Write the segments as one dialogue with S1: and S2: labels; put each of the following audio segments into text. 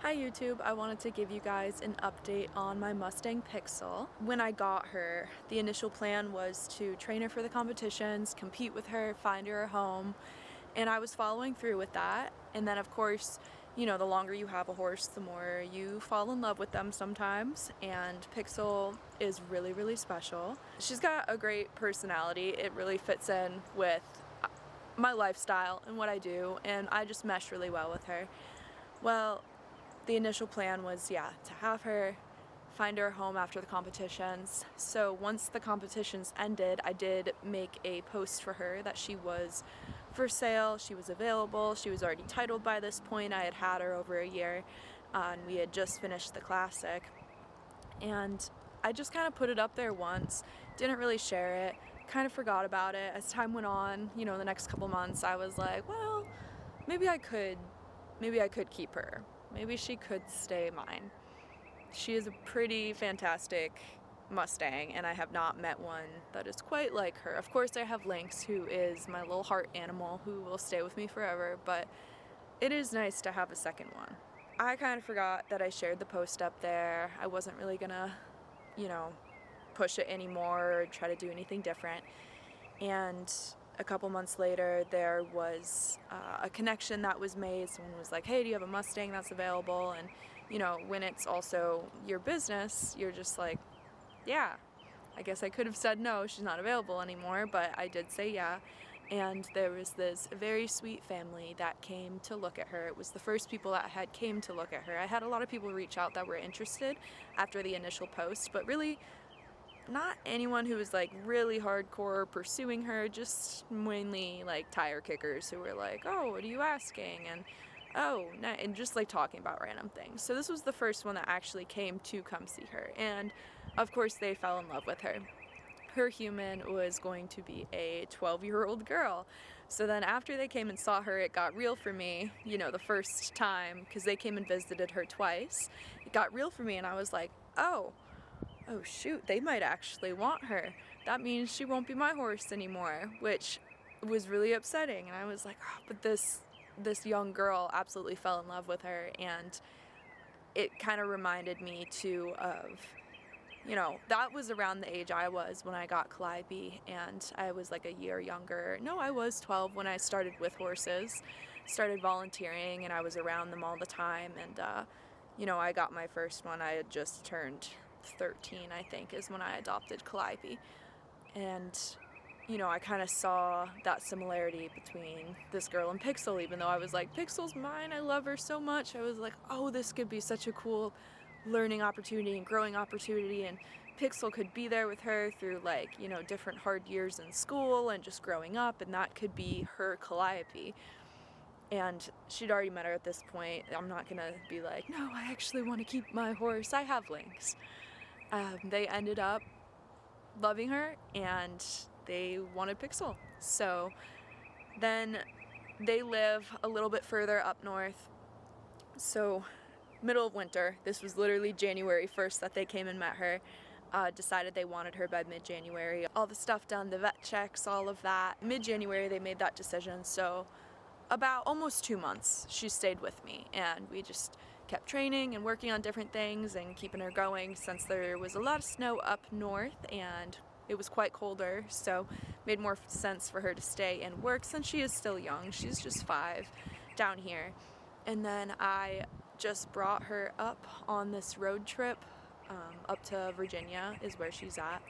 S1: Hi YouTube, I wanted to give you guys an update on my Mustang Pixel. When I got her, the initial plan was to train her for the competitions, compete with her, find her a home, and I was following through with that. And then of course, you know, the longer you have a horse, the more you fall in love with them sometimes, and Pixel is really, really special. She's got a great personality. It really fits in with my lifestyle and what I do, and I just mesh really well with her. Well, the initial plan was, yeah, to have her, find her a home after the competitions. So once the competitions ended, I did make a post for her that she was for sale, she was available, she was already titled by this point. I had had her over a year, and we had just finished the classic. And I just kind of put it up there once, didn't really share it, kind of forgot about it. As time went on, you know, the next couple months, I was like, well, maybe I could keep her. Maybe she could stay mine. She is a pretty fantastic Mustang, and I have not met one that is quite like her. Of course, I have Lynx, who is my little heart animal who will stay with me forever, but it is nice to have a second one. I kind of forgot that I shared the post up there. I wasn't really gonna, you know, push it anymore or try to do anything different. And a couple months later, there was a connection that was made. Someone was like, hey, do you have a Mustang that's available? And, you know, when it's also your business, you're just like, yeah. I guess I could have said no, she's not available anymore, but I did say yeah. And there was this very sweet family that came to look at her. It was the first people that had came to look at her. I had a lot of people reach out that were interested after the initial post, but really not anyone who was like really hardcore pursuing her, just mainly like tire kickers who were like, oh, what are you asking? And oh, and just like talking about random things. So this was the first one that actually came to come see her. And of course they fell in love with her. Her human was going to be a 12-year-old girl. So then after they came and saw her, it got real for me, you know, the first time, because they came and visited her twice. It got real for me, and I was like, oh shoot, they might actually want her. That means she won't be my horse anymore, which was really upsetting. And I was like, oh, but this young girl absolutely fell in love with her, and it kind of reminded me too of, you know, that was around the age I was when I got Calliope, and I was like a year younger. No, I was 12 when I started with horses, started volunteering, and I was around them all the time. And you know, I got my first one. I had just turned 13, I think, is when I adopted Calliope. And, you know, I kind of saw that similarity between this girl and Pixel, even though I was like, Pixel's mine, I love her so much. I was like, oh, this could be such a cool learning opportunity and growing opportunity, and Pixel could be there with her through, like, you know, different hard years in school and just growing up, and that could be her Calliope. And she'd already met her at this point. I'm not gonna be like, no, I actually want to keep my horse. I have Lynx. They ended up loving her, and they wanted Pixel. So then they live a little bit further up north. So middle of winter, this was literally January 1st that they came and met her. Decided they wanted her by mid-January. All the stuff done, the vet checks, all of that. Mid-January they made that decision, so about almost 2 months she stayed with me, and we just kept training and working on different things and keeping her going, since there was a lot of snow up north and it was quite colder, so it made more sense for her to stay and work since she is still young. She's just 5 down here. And then I just brought her up on this road trip up to Virginia is where she's at.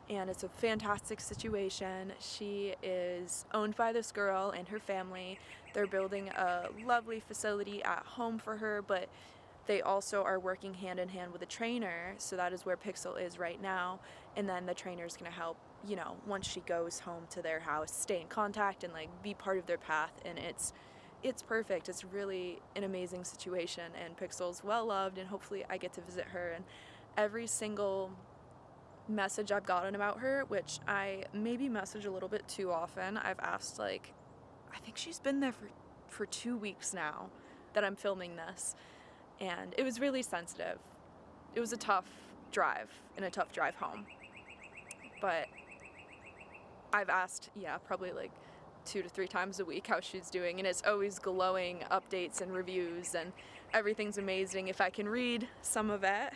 S1: And it's a fantastic situation. She is owned by this girl and her family. They're building a lovely facility at home for her, but they also are working hand in hand with a trainer, so that is where Pixel is right now. And then the trainer is going to help, you know, once she goes home to their house, stay in contact and like be part of their path. And it's perfect. It's really an amazing situation, and Pixel's well loved, and hopefully I get to visit her. And every single message I've gotten about her, which I maybe message a little bit too often, I've asked, like, I think she's been there for 2 weeks now that I'm filming this, and it was really sensitive. It was a tough drive and a tough drive home, but I've asked, yeah, probably like 2 to 3 times a week how she's doing, and it's always glowing updates and reviews, and everything's amazing if I can read some of it.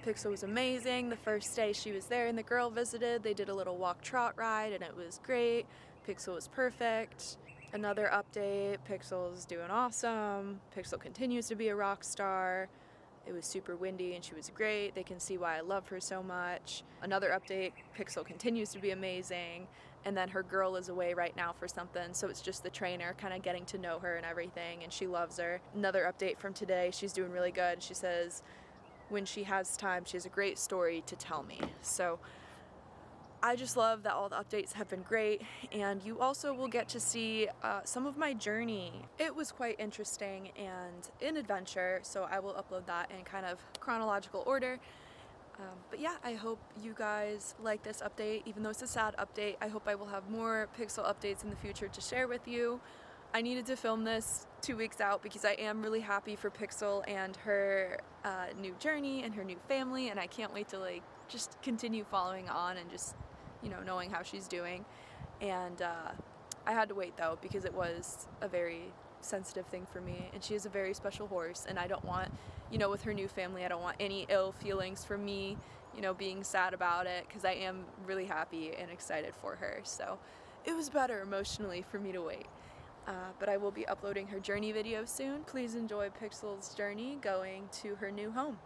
S1: Pixel was amazing. The first day she was there and the girl visited, they did a little walk trot ride and it was great. Pixel was perfect. Another update, Pixel's doing awesome. Pixel continues to be a rock star. It was super windy and she was great. They can see why I love her so much. Another update, Pixel continues to be amazing. And then her girl is away right now for something, so it's just the trainer kind of getting to know her and everything, and she loves her. Another update from today, she's doing really good. She says when she has time, she has a great story to tell me. So I just love that all the updates have been great, and you also will get to see some of my journey. It was quite interesting and an adventure, so I will upload that in kind of chronological order. But yeah, I hope you guys like this update. Even though it's a sad update, I hope I will have more Pixel updates in the future to share with you. I needed to film this 2 weeks out because I am really happy for Pixel and her new journey and her new family, and I can't wait to like just continue following on and just, you know, knowing how she's doing. And I had to wait though because it was a very sensitive thing for me, and she is a very special horse, and I don't want, you know, with her new family, I don't want any ill feelings from me, you know, being sad about it, because I am really happy and excited for her. So it was better emotionally for me to wait. But I will be uploading her journey video soon. Please enjoy Pixel's journey going to her new home.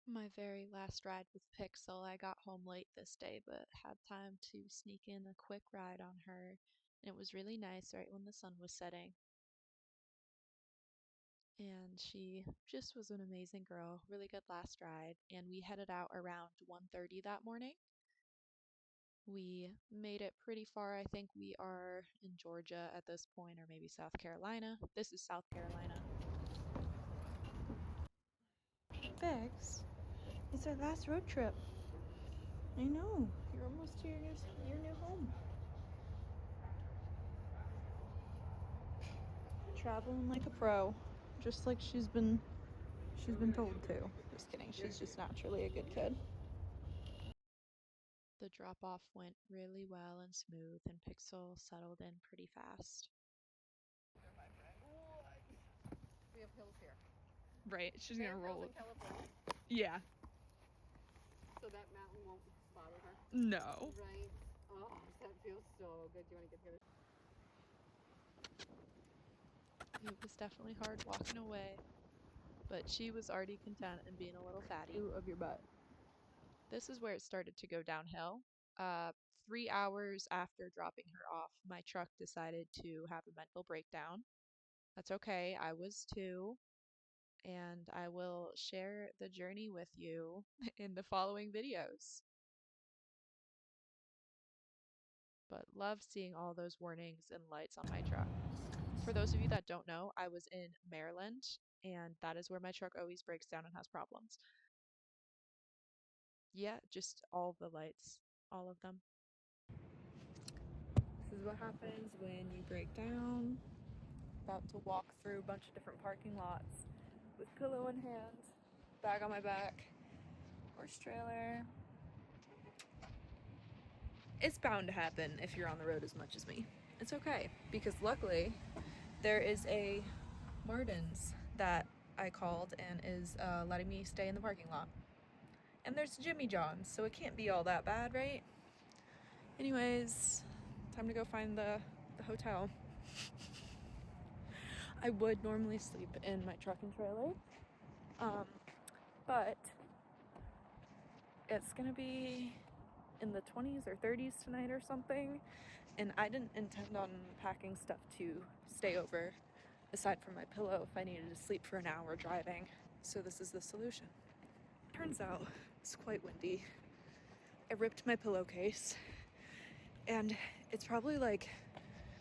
S1: My very last ride with Pixel. I got home late this day, but had time to sneak in a quick ride on her, and it was really nice right when the sun was setting. And she just was an amazing girl, really good last ride, and we headed out around 1:30 that morning. We made it pretty far. I think we are in Georgia at this point, or maybe South Carolina. This is South Carolina. Bex, it's our last road trip. I know. You're almost to your new home. Traveling like a pro, just like she's been told to. Just kidding. She's just naturally a good kid. The drop off went really well and smooth, and Pixel settled in pretty fast.
S2: We have hills here.
S1: Right, she's gonna roll it.
S2: California,
S1: Yeah.
S2: so that mountain won't bother her.
S1: No.
S2: Right? Oh, that feels so good. Do you want to get together?
S1: It was definitely hard walking away, but she was already content in being a little fatty. Ooh, of your butt. This is where it started to go downhill. Uh, 3 hours after dropping her off, my truck decided to have a mental breakdown. That's okay, I was too, and I will share the journey with you in the following videos. But love seeing all those warnings and lights on my truck. For those of you that don't know, I was in Maryland, and that is where my truck always breaks down and has problems. Yeah, just all the lights, all of them. This is what happens when you break down. About to walk through a bunch of different parking lots with pillow in hand, bag on my back, horse trailer. It's bound to happen if you're on the road as much as me. It's okay, because luckily there is a Martin's that I called and is letting me stay in the parking lot. And there's Jimmy John's, so it can't be all that bad, right? Anyways, time to go find the hotel. I would normally sleep in my truck and trailer, but it's gonna be in the 20s or 30s tonight or something, and I didn't intend on packing stuff to stay over aside from my pillow if I needed to sleep for an hour driving, so this is the solution. Turns out it's quite windy. I ripped my pillowcase, and it's probably like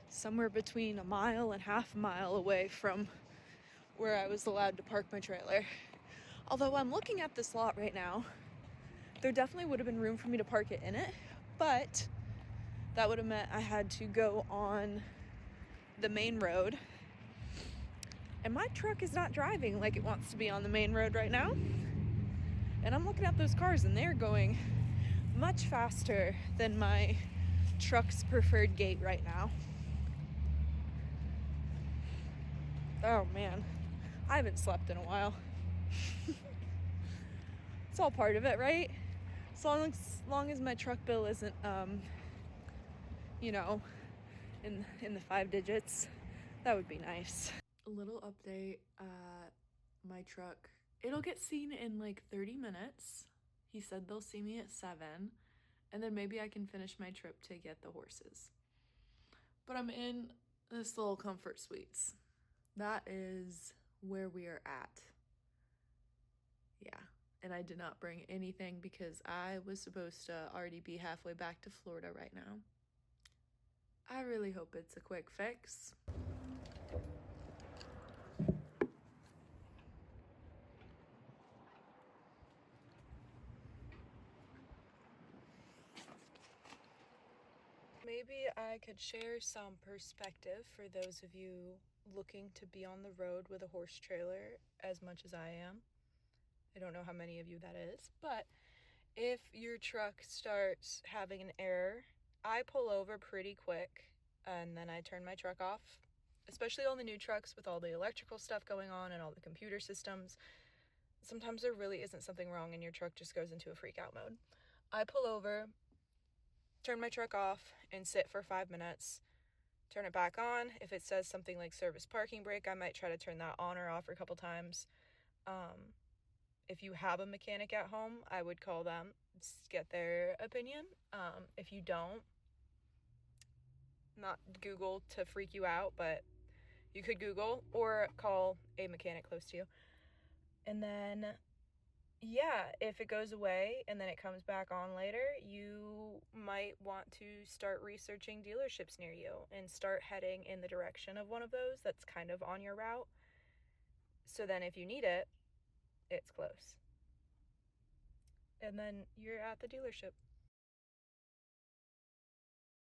S1: somewhere between a mile and half a mile away from where I was allowed to park my trailer. Although I'm looking at this lot right now, there definitely would have been room for me to park it in it, but that would have meant I had to go on the main road, and my truck is not driving like it wants to be on the main road right now. And I'm looking at those cars and they're going much faster than my truck's preferred gait right now. Oh man, I haven't slept in a while. It's all part of it, right? As long as my truck bill isn't, you know, in the 5 digits, that would be nice. A little update, my truck, it'll get seen in like 30 minutes. He said they'll see me at 7, and then maybe I can finish my trip to get the horses. But I'm in this little comfort suites. That is where we are at. Yeah, and I did not bring anything because I was supposed to already be halfway back to Florida right now. I really hope it's a quick fix. Maybe I could share some perspective for those of you looking to be on the road with a horse trailer as much as I am. I don't know how many of you that is, but if your truck starts having an error, I pull over pretty quick and then I turn my truck off, especially on the new trucks with all the electrical stuff going on and all the computer systems. Sometimes there really isn't something wrong and your truck just goes into a freak out mode. I pull over, turn my truck off, and sit for 5 minutes. Turn it back on. If it says something like service parking brake, I might try to turn that on or off a couple times. If you have a mechanic at home, I would call them, get their opinion. If you don't, not Google to freak you out, but you could Google or call a mechanic close to you. And then, yeah, if it goes away and then it comes back on later, you might want to start researching dealerships near you and start heading in the direction of one of those that's kind of on your route. So then if you need it, it's close. And then you're at the dealership.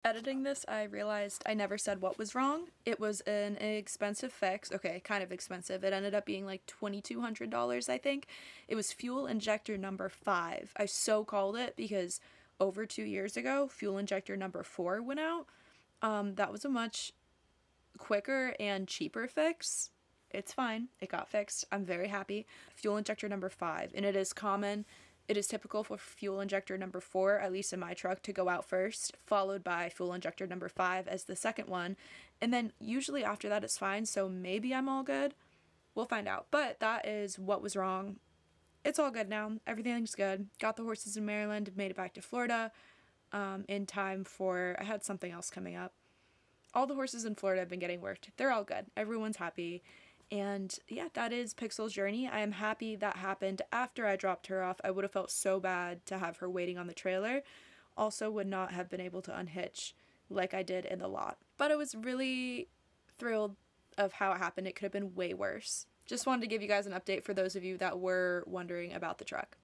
S1: Editing this, I realized I never said what was wrong. It was an expensive fix. Okay, kind of expensive. It ended up being like $2,200, I think. It was fuel injector number 5. I so called it because over 2 years ago, fuel injector number 4 went out. That was a much quicker and cheaper fix. It's fine. It got fixed. I'm very happy. Fuel injector number 5, and it is common. It is typical for fuel injector number 4, at least in my truck, to go out first, followed by fuel injector number 5 as the second one. And then usually after that it's fine, so maybe I'm all good. We'll find out. But that is what was wrong. It's all good now. Everything's good. Got the horses in Maryland, made it back to Florida in time for, I had something else coming up. All the horses in Florida have been getting worked. They're all good. Everyone's happy. And yeah, that is Pixel's journey. I am happy that happened after I dropped her off. I would have felt so bad to have her waiting on the trailer. Also would not have been able to unhitch like I did in the lot. But I was really thrilled of how it happened. It could have been way worse. Just wanted to give you guys an update for those of you that were wondering about the truck.